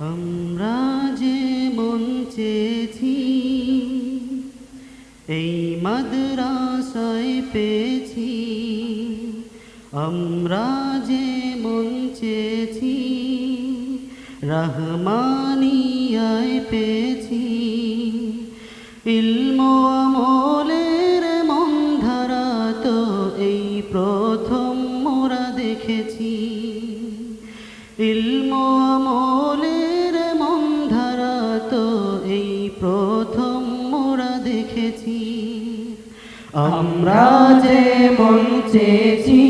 আমরা যে মন চেয়েছি এই মাদ্রাসায় পেয়েছি, আমরা যে মন চেয়েছি রহমানিয়ায় পেয়েছি। ইলম আমলের মন ধারা তো এই প্রথম মোরা দেখেছি। ইলম আমলের মন ধারা তো এই প্রথম মোরা দেখেছি। আমরা যে মন চেয়েছি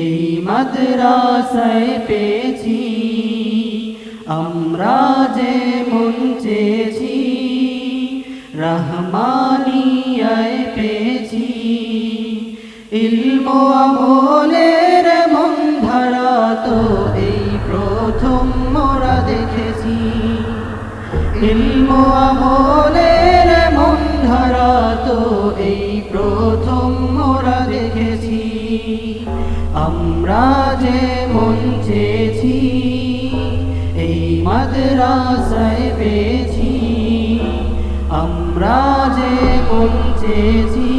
এই মাদ্রাসায় পেয়েছি, আমরা যে মন চেয়েছি রহমানিয়ায় পেয়েছি। ইলম আমলের মন ধারা তো এই প্রথম মোরা দেখেছি। ইলম আমলের মন ধারা তো এই প্রথম মোরা দেখেছি। আমরা যে মন চেয়েছি এই মাদ্রাসায় পেয়েছি, আমরা যে মন চেয়েছি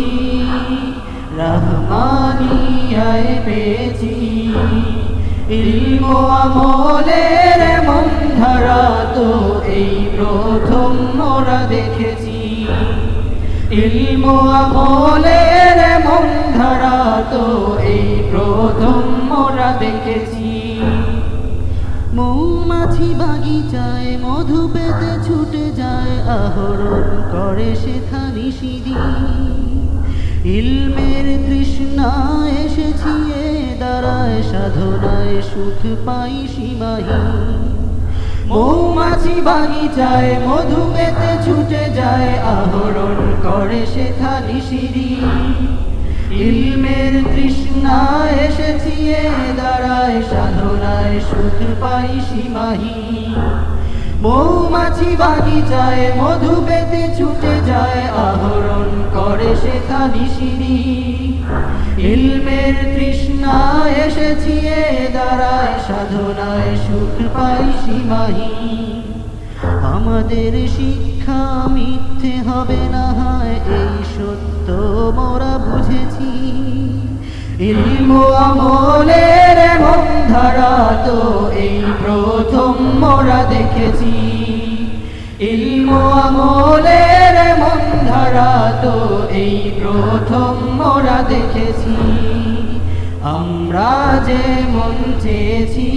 রহমানিয়ায় পেয়েছি। ইলম আমলের মন ধারা তো এই প্রথম মোরা দেখেছি। ইলম আমলের মন ধারা তো এই প্রথম মোরা দেখেছি। মৌমাছি বাগিচায় মধু পেতে ছুটে যায়, আহরণ করে শেখা নিশিদিন। ইলমের তৃষ্ণা এসেছি এ দাঁড়ায়, সাধনায় সুখ পাই সীমাহীন। মৌমাছি বাগিচায় মধু পেতে ছুটে যায়, আহরণ করে শেখা নিশিদিন। ইলমের তৃষ্ণা এসেছি এ দাঁড়ায়, সাধনায় সুখ পাই সীমাহীন। মৌমাছি বাগিচায় মধু পেতে ছুটে যায়, আহরণ করে শেখা নিশিদিন। ইলমের তৃষ্ণা এসেছি এ দাঁড়ায়, সাধনায় সুখ পাই সীমাহীন। আমাদের শিক্ষা মিথ্যে হবে না হয়, এই সত্য মোরা বুঝেছি। ইলম আমলের মন ধারা তো এই প্রথম মোরা দেখেছি। ইলম আমলের মন ধারা তো এই প্রথম মোরা দেখেছি। আমরা যে মন চেয়েছি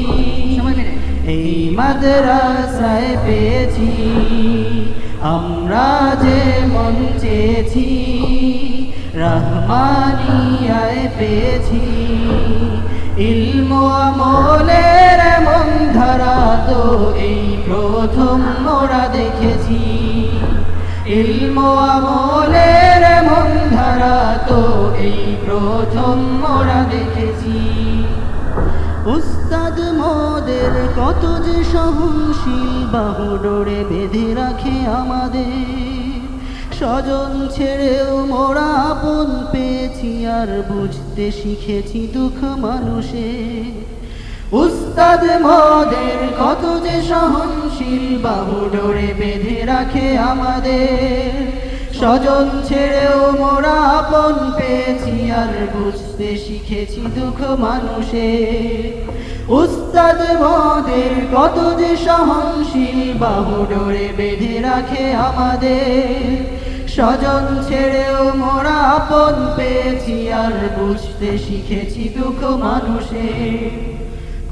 এই মাদ্রাসায় পেয়েছি, আমরা যে মন চেয়েছি রহমানিয়ায় পেয়েছি। ইলম আমলের মন ধারা তো এই প্রথম মোরা দেখেছি। ইলম আমলের মন ধারা তো এই প্রথম মোরা দেখেছি। উস্তাদ মোদের কত যে সহনশীল, বাহু ডোরে বেঁধে রাখে আমাদের। স্বজন ছেড়েও মোরা আপন পেয়েছি, আর বুঝতে শিখেছি দুঃখ মানুষের। উস্তাদ মোদের কত যে সহনশীল, বাহু ডোরে বেঁধে রাখে আমাদের। স্বজন ছেড়েও মোরা আপন পেয়েছি, আর বুঝতে শিখেছি দুঃখ মানুষের। উস্তাদ মোদের কত যে সহনশীল, বাহু ডোরে বেঁধে রাখে আমাদের। স্বজন ছেড়েও মোরা আপন পেয়েছি, আর বুঝতে শিখেছি দুঃখ মানুষের।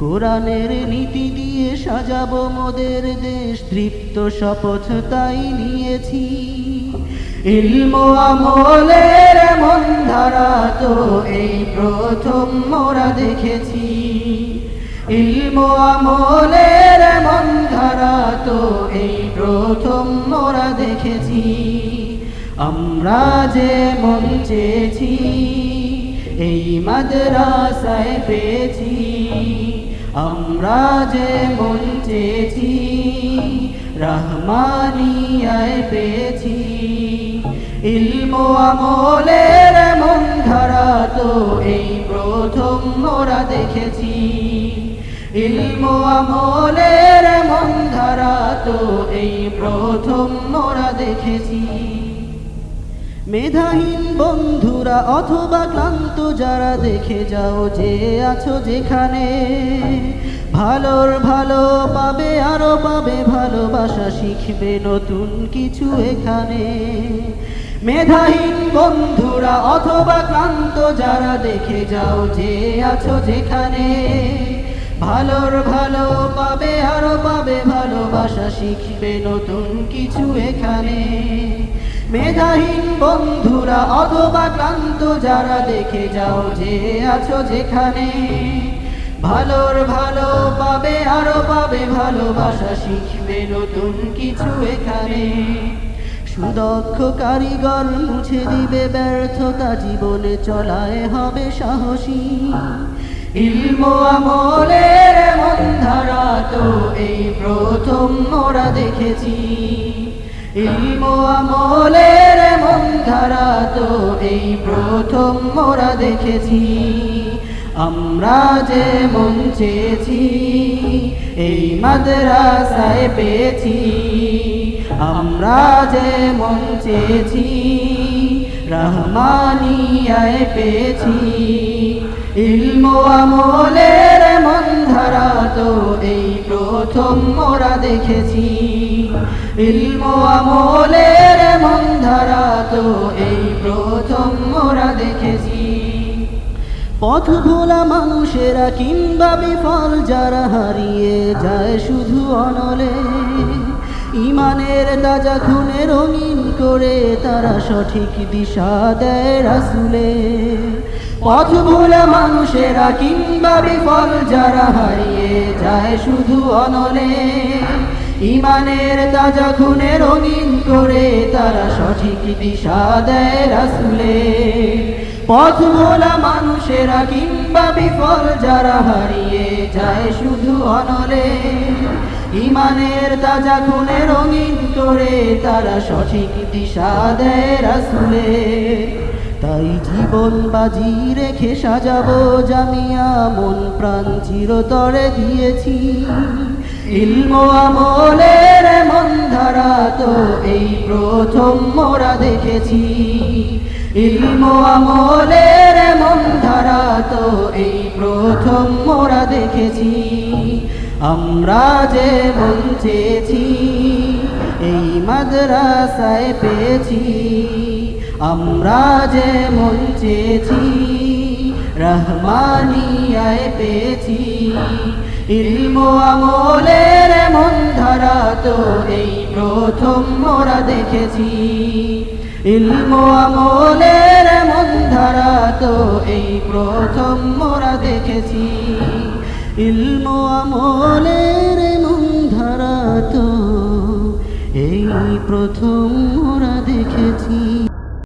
কোরআনের নীতি দিয়ে সাজাবো মোদের দেশ, তৃপ্ত শপথ তাই নিয়েছি। ইলম আমলের মন ধারা তো এই প্রথম মোরা দেখেছি। ইলম আমলের মন ধারা তো এই প্রথম মোরা দেখেছি। আমরা যে মন চেয়েছি এই মাদ্রাসায় পেয়েছি, আমরা যে মন চেয়েছি রহমানিয়ায় পেয়েছি। ইলম আমলের মন ধারা তো এই প্রথম মোরা দেখেছি। ইলমু আমলের এমন ধারা তো এই প্রথম মোরা দেখেছি। মেধাহীন বন্ধুরা অথবা ক্লান্ত যারা দেখে যাও যে আছো যেখানে, ভালোর ভালো পাবে আরো পাবে ভালোবাসা, শিখবে নতুন কিছু এখানে। মেধাহীন বন্ধুরা অথবা ক্লান্ত যারা দেখে যাও যে আছো যেখানে, ভালোর ভালো পাবে আরো পাবে ভালোবাসা, শিখবে নতুন কিছু এখানে। মেধাহীন বন্ধুরা অথবা ক্লান্ত যারা দেখে যাও যে আছো যেখানে, ভালোর ভালো পাবে আরো পাবে ভালোবাসা, শিখবে নতুন কিছু এখানে। সুদক্ষ কারিগর মুছে দিবে ব্যর্থতা, জীবনে চলায় হবে সাহসী। ইলমু আমলের এমন ধারা তো এই প্রথম মোরা দেখেছি। ইলমু আমলের এমন ধারা তো এই প্রথম মোরা দেখেছি। আমরা যে মন চেয়েছি এই মাদ্রাসায় পেয়েছি, আমরা যে মন চেয়েছি রহমানিয়ায় পেয়েছি। ইলমু আমলের এমন ধারা তো এই প্রথম মোরা দেখেছি। ইলমু আমলের এমন ধারা তো এই প্রথম মোরা দেখেছি। পথ ভোলা মানুষেরা কিংবা বিফল যারা হারিয়ে যায় শুধু অনলে, ইমানের তাজা খুনে রঙিন করে তারা সঠিক দিশা দেয় রাসূলে। পথ ভোলা মানুষেরা কিংবা বিফল যারা হারিয়ে যায় শুধু অনলে, ইমানের তাজা খুনে রঙিন করে তারা সঠিক দিশা দেয় রাসূলে। পথ ভোলা মানুষেরা কিংবা বিফল যারা হারিয়ে যায় শুধু অনলে, ইমানের তাজা খুনে রঙিন করে তারা সঠিক দিশা দেয় রাসূলে। তাই জীবন বাজি রেখে সাজাবো জামিয়া, মন প্রাণ চিরতরে দিয়েছি। ইলমু আমলের এমন ধারা তো এই প্রথম মোরা দেখেছি। ইলমু আমলের এমন ধারা তো এই প্রথম মোরা দেখেছি। আমরা যে মন চেয়েছি এই মাদ্রাসায় পেয়েছি, আমরা যে মন চেয়েছি রহমানিয়ায় পেয়েছি। ইলমু আমলের এমন ধারা তো এই প্রথম মোরা দেখেছি। ইলমু আমলের এমন ধারা তো এই প্রথম মোরা দেখেছি। ইলমু আমলের এমন ধারা তো এই প্রথম মোরা দেখেছি।